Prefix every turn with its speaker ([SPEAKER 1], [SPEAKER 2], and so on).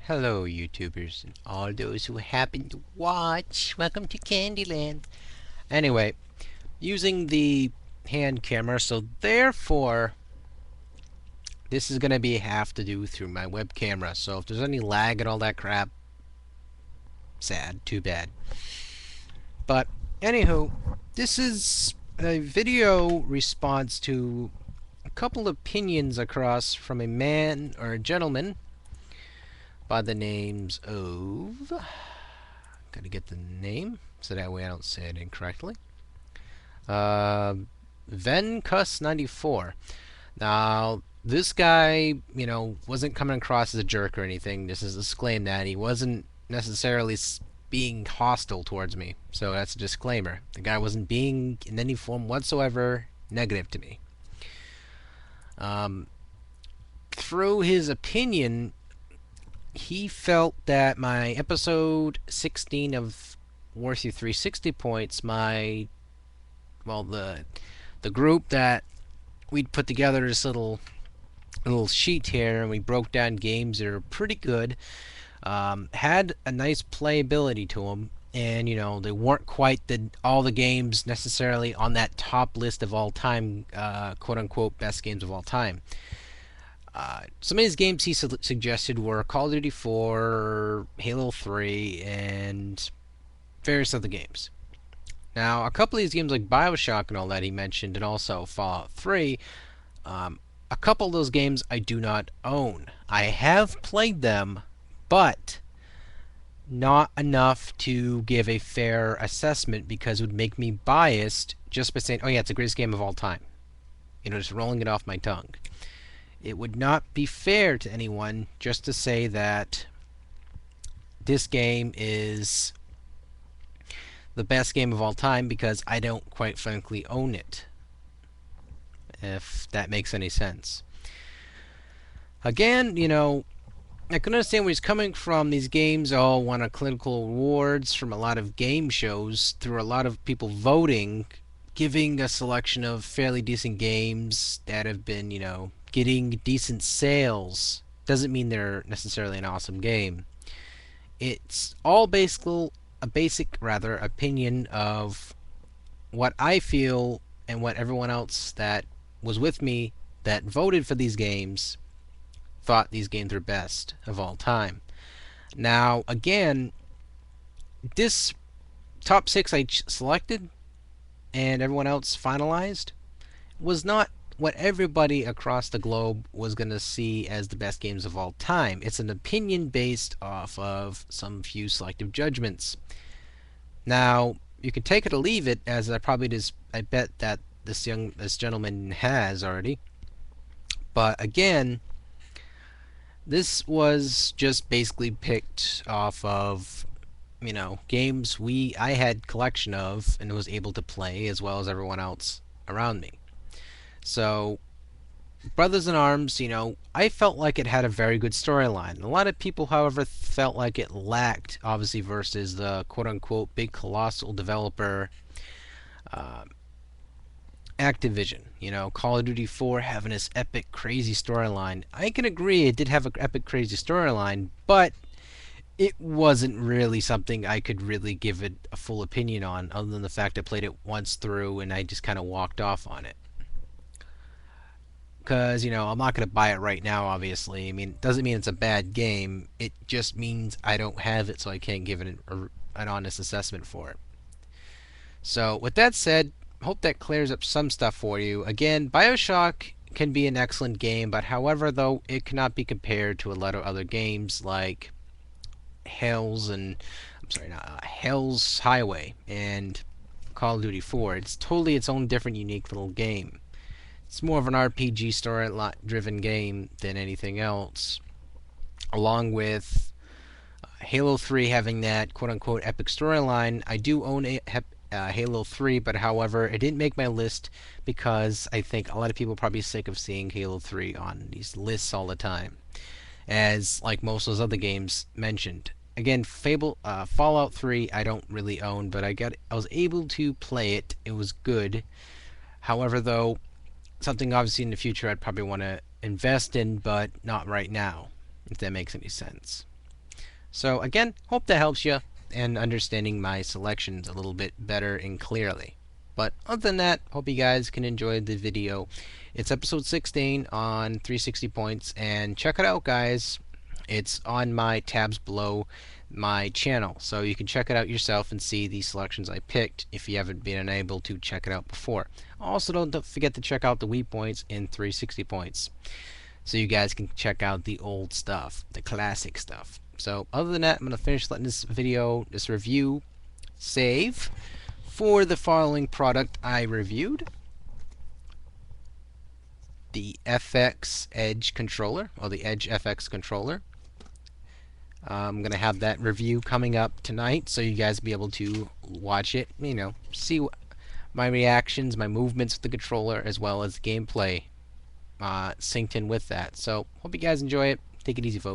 [SPEAKER 1] Hello, YouTubers, and all those who happen to watch. Welcome to Candyland. Anyway, using the hand camera, so therefore, this is going to be have to do through my web camera. So if there's any lag and all that crap, sad, too bad. But, anywho, this is a video response to a couple opinions across from a man or a gentleman by the names of. Gotta get the name so that way I don't say it incorrectly. venkus94. Now, this guy, wasn't coming across as a jerk or anything. This is a disclaim that he wasn't necessarily being hostile towards me. So that's a disclaimer. The guy wasn't being in any form whatsoever negative to me. Through his opinion, he felt that my episode 16 of Worth You 360 Points, the group that we'd put together this little sheet here, and we broke down games that are pretty good, had a nice playability to them, and they weren't quite all the games necessarily on that top list of all time, quote unquote, best games of all time. Some of his games he suggested were Call of Duty 4, Halo 3, and various other games. Now, a couple of these games like Bioshock and all that he mentioned, and also Fallout 3, a couple of those games I do not own. I have played them, but not enough to give a fair assessment because it would make me biased just by saying, oh yeah, it's the greatest game of all time. Just rolling it off my tongue. It would not be fair to anyone just to say that this game is the best game of all time because I don't quite frankly own it. If that makes any sense. Again, I can understand where he's coming from. These games all won clinical awards from a lot of game shows through a lot of people voting, giving a selection of fairly decent games that have been, getting decent sales. Doesn't mean they're necessarily an awesome game. It's all a basic opinion of what I feel and what everyone else that was with me that voted for these games thought these games were best of all time. Now, again, this top 6 I selected and everyone else finalized was not what everybody across the globe was going to see as the best games of all time. It's an opinion based off of some few selective judgments. Now, you can take it or leave it, as I bet that this gentleman has already. But again, this was just basically picked off of games I had collection of and was able to play as well as everyone else around me. So, Brothers in Arms, I felt like it had a very good storyline. A lot of people, however, felt like it lacked, obviously, versus the quote-unquote big colossal developer, Activision. Call of Duty 4 having this epic, crazy storyline. I can agree it did have an epic, crazy storyline, but it wasn't really something I could really give it a full opinion on, other than the fact I played it once through and I just kind of walked off on it. Because, I'm not going to buy it right now, obviously. I mean, it doesn't mean it's a bad game. It just means I don't have it, so I can't give it an honest assessment for it. So, with that said, hope that clears up some stuff for you. Again, Bioshock can be an excellent game, but however, though, it cannot be compared to a lot of other games like Hell's Highway and Call of Duty 4. It's totally its own different, unique little game. It's more of an RPG story-driven game than anything else, along with Halo 3 having that quote-unquote epic storyline. I do own Halo 3, but however, it didn't make my list because I think a lot of people are probably sick of seeing Halo 3 on these lists all the time, as like most of those other games mentioned. Again, Fallout 3 I don't really own, but I was able to play it. It was good. However, though, something obviously in the future I'd probably want to invest in, but not right now, if that makes any sense. So again, hope that helps you and understanding my selections a little bit better and clearly. But other than that, hope you guys can enjoy the video. It's episode 16 on 360 points, and check it out, guys. It's on my tabs below my channel, so you can check it out yourself and see the selections I picked if you haven't been able to check it out before. Also, don't forget to check out the Wii points in 360 points, so you guys can check out the old stuff, the classic stuff. So other than that, I'm going to finish letting this review save for the following product I reviewed. The FX Edge controller, or the Edge FX controller. I'm going to have that review coming up tonight, so you guys be able to watch it, see my reactions, my movements with the controller, as well as gameplay synced in with that. So hope you guys enjoy it. Take it easy, folks.